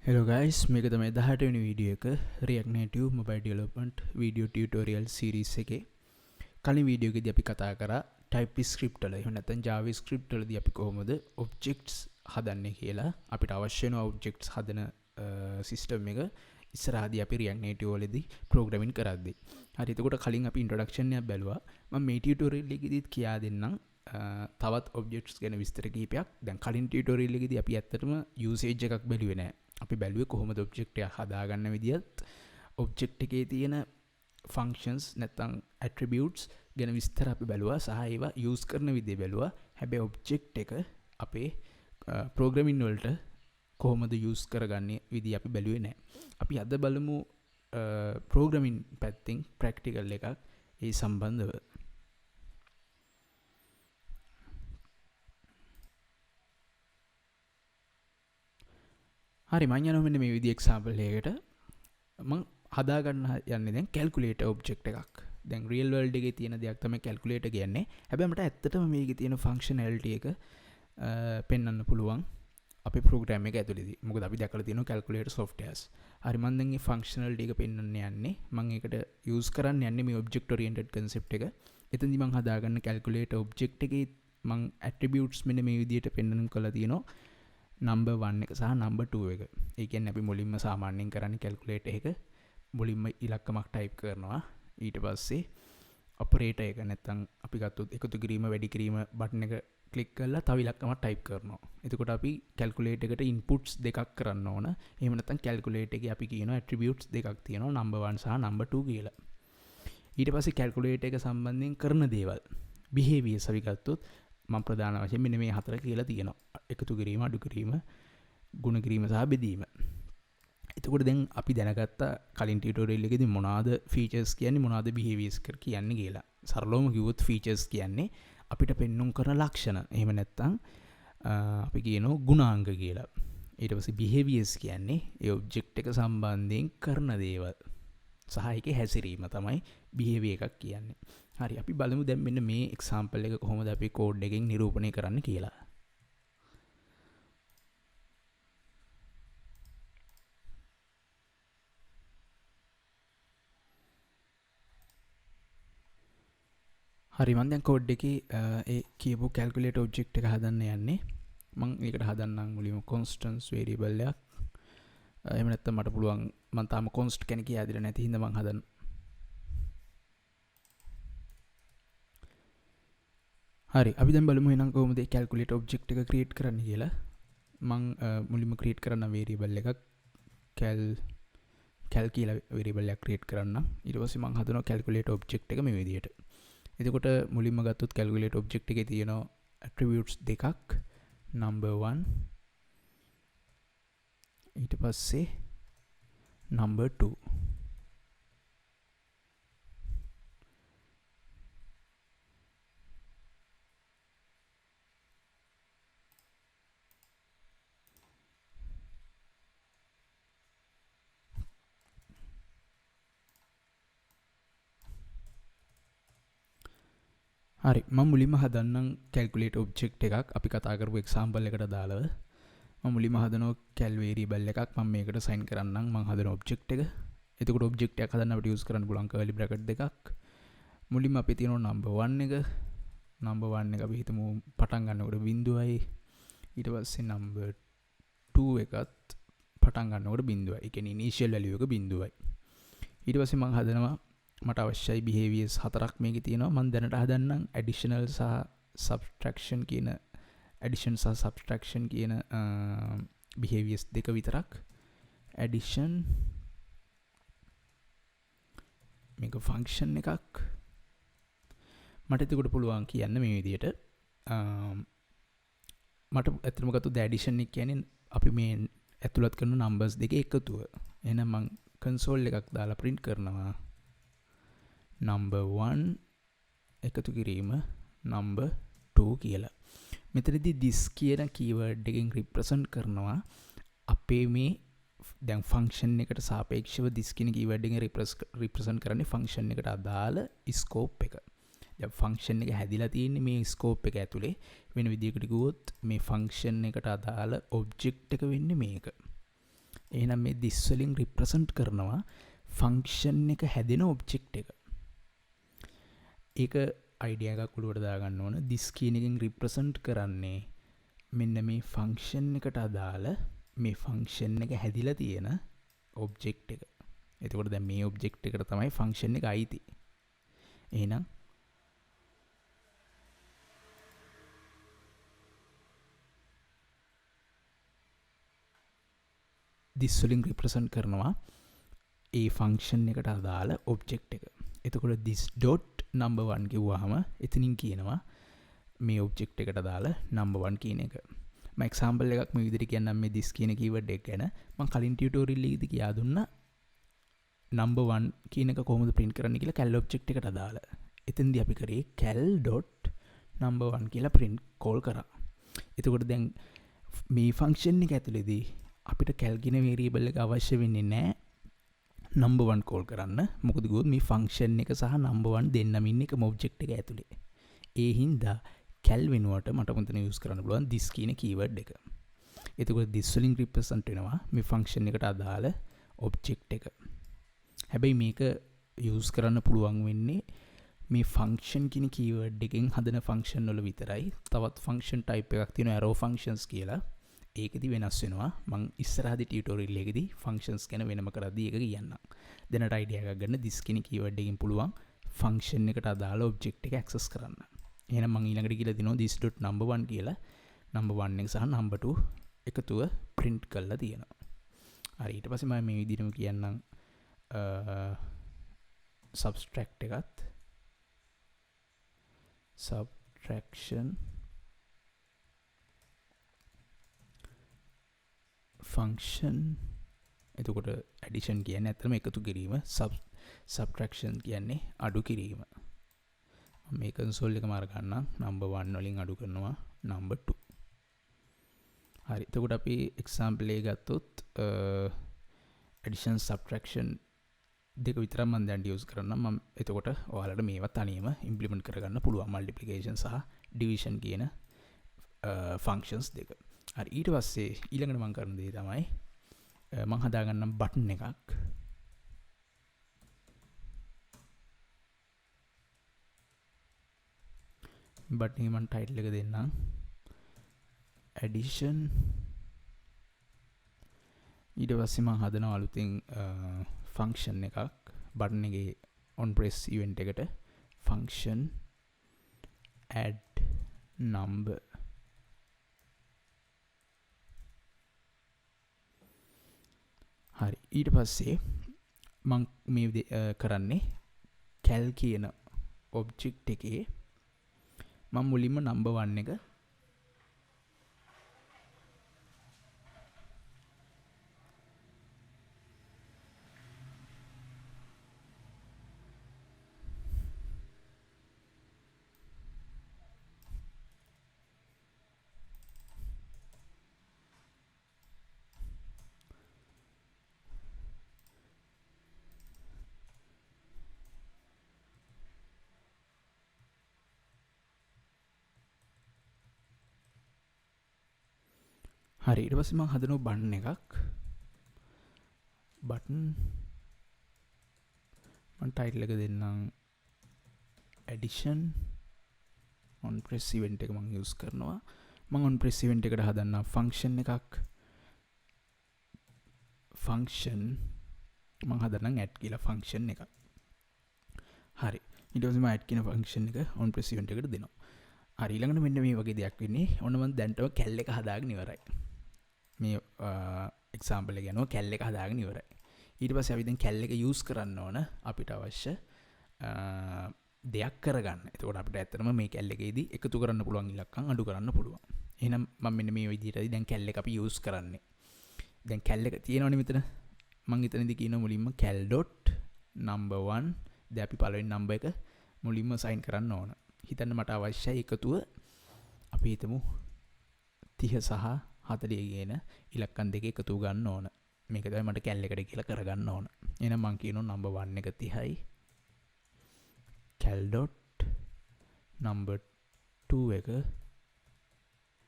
Hello guys, මේක තමයි 18 වෙනි වීඩියෝ එක React Native Mobile Development Video Tutorial Series එකේ. කලින් වීඩියෝ එකේදී අපි කතා කරා TypeScript වල එහෙම නැත්නම් JavaScript වලදී අපි කොහොමද objects හදන්නේ කියලා. අපිට අවශ්‍ය වෙන objects හදන system එක ඉස්සරහදී අපි React Native වලදී programming කරද්දී. හරි, එතකොට කලින් අපි introduction එකක් බැලුවා. මම මේ tutorial එකේදීත් කියා දෙන්නම් තවත් objects ගැන විස්තර කිහිපයක්. දැන් කලින් tutorial එකේදී අපි ඇත්තටම usage එකක් බැලුවේ නැහැ. අපි බැලුවේ කොහොමද object එක හදාගන්න විදියත් object එකේ තියෙන functions නැත්නම් attributes ගැන විස්තර අපි බැලුවා සහ ඒවා use කරන විදිය බැලුවා. හැබැයි object එක අපේ programming වලට කොහොමද use කරගන්නේ විදිය අපි බැලුවේ නැහැ. අපි අද බලමු programming පැත්තෙන් practical එකක් ඒ සම්බන්ධව. හරි, මම යනවා මෙන්න මේ විදිහේ එක්සැම්පල් එකකට. මම හදා ගන්න යන්නේ දැන් calculator object එකක්. දැන් real world එකේ තියෙන දෙයක් තමයි calculator කියන්නේ. හැබැයි මට ඇත්තටම මේකේ තියෙන functionality එක පෙන්වන්න පුළුවන් අපේ program එක ඇතුළේදී. මොකද අපි දැකලා තියෙනවා calculator softwares. හරි, මම දැන් මේ functionality එක පෙන්වන්න යන්නේ. මම ඒකට use කරන්න යන්නේ මේ object oriented concept එක. එතනදී මම හදා ගන්න calculator object එකේ මම attributes මෙන්න මේ විදිහට පෙන්වන්න කළා තියෙනවා. number 1 එක සහ number 2 එක. ඒ කියන්නේ අපි මුලින්ම සාමාන්‍යයෙන් කරන්නේ calculator එක මුලින්ම ඉලක්කමක් type කරනවා. ඊට පස්සේ operator එක නැත්නම් අපි ගත්තොත් එකතු කිරීම වැඩි කිරීම button එක click කරලා තව ඉලක්කමක් type කරනවා. එතකොට අපි calculator එකට inputs දෙකක් කරන්න ඕන. එහෙම නැත්නම් calculator එකේ අපි කියනවා attributes දෙකක් තියෙනවා number 1 සහ number 2 කියලා. ඊට පස්සේ calculator එක සම්බන්ධයෙන් කරන දේවල් behaviors අපි ගත්තොත් මම ප්‍රධාන වශයෙන් මෙන්න මේ හතර කියලා තියෙනවා. එකතු කිරීම, අඩු කිරීම, ගුණ කිරීම සහ බෙදීම. එතකොට දැන් අපි දැනගත්ත කලින් ටියුටෝරියල් එකේදී මොනවාද features කියන්නේ, මොනවාද behaviors කියන්නේ කියලා. සරලවම කිව්වොත් features කියන්නේ අපිට පෙන්වන්න කරන ලක්ෂණ. එහෙම නැත්නම් අපි කියනවා ගුණාංග කියලා. ඊට පස්සේ behaviors කියන්නේ ඒ object එක සම්බන්ධයෙන් කරන දේවල්. සහ ඒකේ හැසිරීම තමයි behavior එකක් කියන්නේ. හරි, අපි බලමු දැන් මෙන්න මේ example එක කොහොමද අපි code එකෙන් නිරූපණය කරන්න කියලා. හරි, මම දැන් code එකේ ඒ කියපු calculate object එක හදන්න යන්නේ. මම ඒකට හදන්නම් මුලින්ම constants variable එකක්. එහෙම නැත්නම් මට පුළුවන් මම තාම const කෙනෙක් කියලා දෙලා නැති හින්දා මම හදන්න. හරි, අපි දැන් බලමු එහෙනම් කොහොමද මේ calculate object එක create කරන්න කියලා. මම මුලින්ම create කරන්න variable එකක් cal කියලා variable එකක් create කරන්න. ඊට පස්සේ මම හදනවා calculate object එක මේ විදිහට. එතකොට මුලින්ම ගත්තොත් calculate object එකේ තියෙන attributes දෙකක් number 1 ඊට පස්සේ number 2. හරි, මම මුලින්ම හදන්නම් calculate object එකක් අපි කතා කරපු example එකට දාලා. මම මුලින්ම හදනවා cal variable එකක්. මම මේකට assign කරන්නම්. මම හදන object එක. එතකොට object එකක් හදන්න අපිට use කරන්න පුළුවන් curly bracket දෙකක්. මුලින්ම අපි තියෙනවා number 1 එක. number 1 එක අපි හිතමු පටන් ගන්නකොට 0යි. ඊට පස්සේ number 2 එකත් පටන් ගන්නකොට 0යි. ඒ කියන්නේ initial value එක 0යි. ඊට පස්සේ මම හදනවා මට අවශ්‍යයි behaviors හතරක් මේකේ තියෙනවා. මම දැනට හදන්නම් additional සහ subtraction කියන addition සහ subtraction කියන behaviors දෙක විතරක්. addition මේක function එකක්. මට එතකොට පුළුවන් කියන්න මේ විදිහට මට ඇත්තටම ගත්තොත් addition එක කියන්නේ අපි මේ ඇතුළත් කරන numbers දෙකේ එකතුව. එහෙනම් මම console එකක් දාලා print කරනවා number 1 එකතු කිරීම number 2 කියලා. මෙතනදී this කියන keyword එකෙන් represent කරනවා අපේ මේ දැන් function එකට සාපේක්ෂව this කියන keyword එකෙන් represent කරන්නේ function එකට අදාළ scope එක. දැන් function එක හැදිලා තියෙන්නේ මේ scope එක ඇතුලේ. වෙන විදිහකට කිව්වොත් මේ function එකට අදාළ object එක වෙන්නේ මේක. එහෙනම් මේ this වලින් represent කරනවා function එක හැදෙන object එක. ඒක idea එකක් උඩට දාගන්න ඕන. this කියන එකෙන් represent කරන්නේ මෙන්න මේ function එකට අදාළ මේ function එක හැදිලා තියෙන object එක. එතකොට දැන් මේ object එකට තමයි function එක අයිති. එහෙනම් this වලින් represent කරනවා ඒ function එකට අදාළ object එක. එතකොට this dot number 1 කිව්වහම එතනින් කියනවා මේ object එකට අදාළ number 1 කියන එක. මම example එකක් මේ විදිහට කියන්නම් මේ this කියන keyword එක ගැන. මම කලින් tutorial එකේදී කියා දුන්නා number 1 කියන එක කොහොමද print කරන්න කියලා cal object එකට අදාළ. එතෙන්දී අපි කරේ cal dot number 1 කියලා print call කරා. එතකොට දැන් මේ function එක ඇතුළේදී අපිට cal කියන variable එක අවශ්‍ය වෙන්නේ නැහැ number 1 call කරන්න. මොකද ගොත් මේ function එක සහ number 1 දෙන්නම ඉන්නේ එකම object එක ඇතුලේ. ඒ හින්දා cal වෙනුවට මට මුතන use කරන්න පුළුවන් this කියන keyword එක. එතකොට this වලින් represent වෙනවා මේ function එකට අදාළ object එක. හැබැයි මේක use කරන්න පුළුවන් වෙන්නේ මේ function කියන keyword එකෙන් හදන function වල විතරයි. තවත් function type එකක් තියෙනවා arrow functions කියලා. ඒකෙදි වෙනස් වෙනවා. මම ඉස්සරහදී ටියුටෝරියල් එකේදී functions ගැන වෙනම කරද්දී ඒක කියන්නම්. දැනට idea එකක් ගන්න this කියන keyword එකකින් පුළුවන් function එකට අදාළ object එක access කරන්න. එහෙනම් මම ඊළඟට කියලා දිනවා this.number1 කියලා number 1 එක සහ number 2 එකතුව print කරලා තියෙනවා. හරි ඊට පස්සේ මම මේ විදිහටම කියන්නම් subtract එකත් subtraction function එතකොට addition කියන්නේ ඇත්තටම එකතු කිරීම subtraction කියන්නේ අඩු කිරීම. මම මේ console එක මාර ගන්නම් number 1 වලින් අඩු කරනවා number 2. හරි එතකොට අපි example එක ගත්තොත් addition subtraction දෙක විතරක් මම දැන් use කරනවා. මම එතකොට ඔයාලට මේවා තනියම implement කරගන්න පුළුවන් multiplication සහ division කියන functions දෙක. හරි ඊට පස්සේ ඊළඟට මම කරන දේ තමයි මම හදාගන්නම් බටන් එකක්. බටන් එක මම title එක දෙන්නම් addition. ඊට පස්සේ මම හදනවා අලුතෙන් function එකක් බටන් එකේ on press event එකට function add number. හරි ඊට පස්සේ මම මේ කරන්නේ cal කියන object එකේ මම මුලින්ම number 1 එක හරි ඊට පස්සේ මම හදනවා බටන් එකක්. බටන් මම title එක දෙන්නම් addition on press event එක මම use කරනවා. මම on press event එකට හදන්නම් function එකක්. function මම හදන්නම් add කියලා function එකක්. හරි ඊට පස්සේ මම add කියන function එක on press event එකට දෙනවා. හරි ඊළඟට මෙන්න මේ වගේ දෙයක් වෙන්නේ. ඔන්න මම දැන්ටම cal එක හදාගෙන ඉවරයි. මේ example එක යනවා cal එක හදාගෙන ඉවරයි. ඊට පස්සේ අපි දැන් cal එක use කරන්න ඕන අපිට අවශ්‍ය දෙයක් කරගන්න. එතකොට අපිට ඇත්තටම මේ cal එකේදී එකතු කරන්න පුළුවන් ඉලක්කම් අඩු කරන්න පුළුවන්. එහෙනම් මම මෙන්න මේ විදිහටයි දැන් cal එක අපි use කරන්නේ. දැන් cal එක තියෙනවනේ මෙතන. මම එතනදී කියනවා මුලින්ම cal dot number 1 දැන් අපි පළවෙනි number එක මුලින්ම assign කරන්න ඕන. හිතන්න මට අවශ්‍යයි එකතුව අපි හිතමු 30 සහ 40 කියන ඉලක්කම් දෙක එකතු ගන්න ඕන. මේක තමයි මට cal එකට කියලා කරගන්න ඕන. එහෙනම් මම කියනවා number 1 එක 30යි cal dot number 2 එක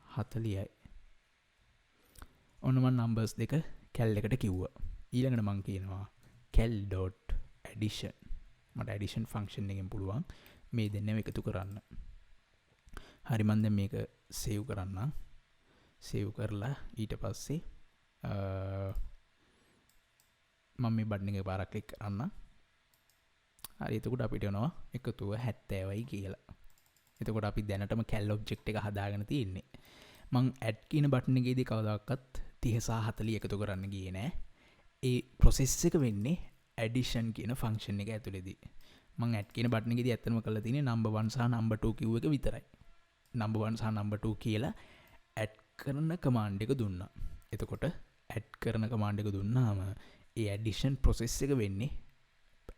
40යි. ඔන්න මම නම්බර්ස් දෙක කැල් එකට කිව්වා. ඊළඟට මම කියනවා cal.addition. මට addition function එකෙන් පුළුවන් මේ දෙන්නම එකතු කරන්න. හරි මම දැන් මේක save කරන්න. save කරලා ඊට පස්සේ මම මේ බටන් එක පාරක් ක්ලික් කරන්න. හරි එතකොට අපිට එනවා එකතුව 70යි කියලා. එතකොට අපි දැනටම cal object එක හදාගෙන තියෙන්නේ. මං add කියන බටන් එකේදී කවදාකවත් 30 සහ 40 එකතු කරන්න ගියේ නෑ. ඒ process එක වෙන්නේ addition කියන function එක ඇතුළේදී. මං add කියන බටන් එකේදී ඇත්තටම කරලා තියෙන්නේ number 1 සහ number 2 කිව්ව එක විතරයි. number 1 සහ number 2 කියලා add කරන command එක දුන්නා. එතකොට add කරන command එක දුන්නාම ඒ addition process එක වෙන්නේ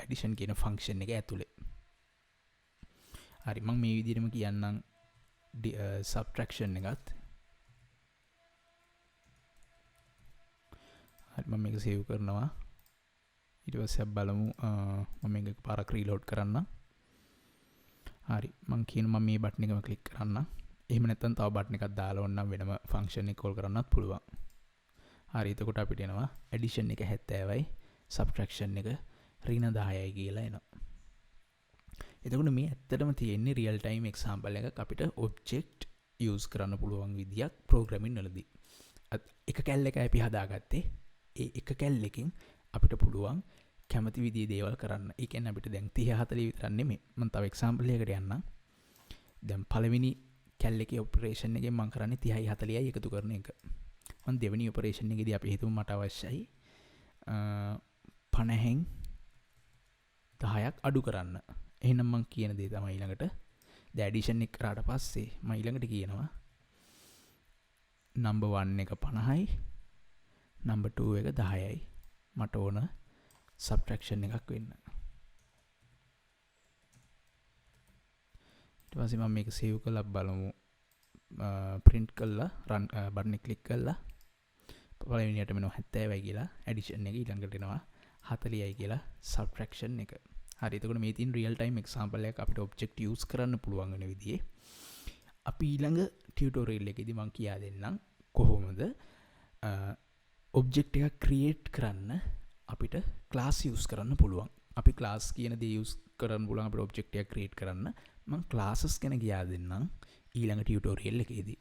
addition කියන function එක ඇතුලේ. හරි මම මේ විදිහටම කියන්නම් subtraction එකත්. හරි මම මේක save කරනවා. ඊට පස්සේ අපි බලමු මම මේක පාරක් reload කරන්න. හරි මම කියනවා මම මේ බටන් එකම click කරන්න. එහෙම නැත්නම් තව බටන් එකක් දාලා ඕනනම් වෙනම function එක call කරන්නත් පුළුවන්. හරි එතකොට අපිට එනවා addition එක 70යි subtraction එක ඍණ 10යි කියලා එනවා. එතකොට මේ ඇත්තටම තියෙන්නේ real time example එකක් අපිට object use කරන්න පුළුවන් විදියක් programming වලදී. එක කැල් එකයි අපි හදාගත්තේ. ඒ එක කැල් එකකින් අපිට පුළුවන් කැමති විදිහේ දේවල් කරන්න. ඒ කියන්නේ අපිට දැන් 30 40 විතරක් නෙමෙයි. මම තව example එකකට යන්නම්. දැන් පළවෙනි කැල් එකේ operation එකෙන් මම කරන්නේ 30යි 40යි එකතු කරන එක. මම දෙවෙනි operation එකේදී අපි හිතමු මට අවශ්‍යයි 50න් 10ක් අඩු කරන්න. එහෙනම් මම කියන දේ තමයි ඊළඟට the addition එක කරාට පස්සේ මම ඊළඟට කියනවා number 1 එක 50යි number 2 එක 10යි මට ඕන subtraction එකක් වෙන්න. ඊට පස්සේ මම මේක save කරලා බලමු print කරලා run button එක click කරලා පළවෙනියටම එනවා 70යි කියලා addition එක ඊළඟට එනවා 40යි කියලා subtraction එක. හරි එතකොට මේ තියෙන real time example එකක් අපිට object use කරන්න පුළුවන් වෙන විදිහේ අපි ඊළඟ tutorial එකේදී මම කියා දෙන්නම් කොහොමද object එකක් create කරන්න අපිට class use කරන්න පුළුවන්. අපි class කියන දේ use කරන්න පුළුවන් අපිට object එකක් create කරන්න. මම classes ගැන කියා දෙන්නම් ඊළඟ tutorial එකේදී.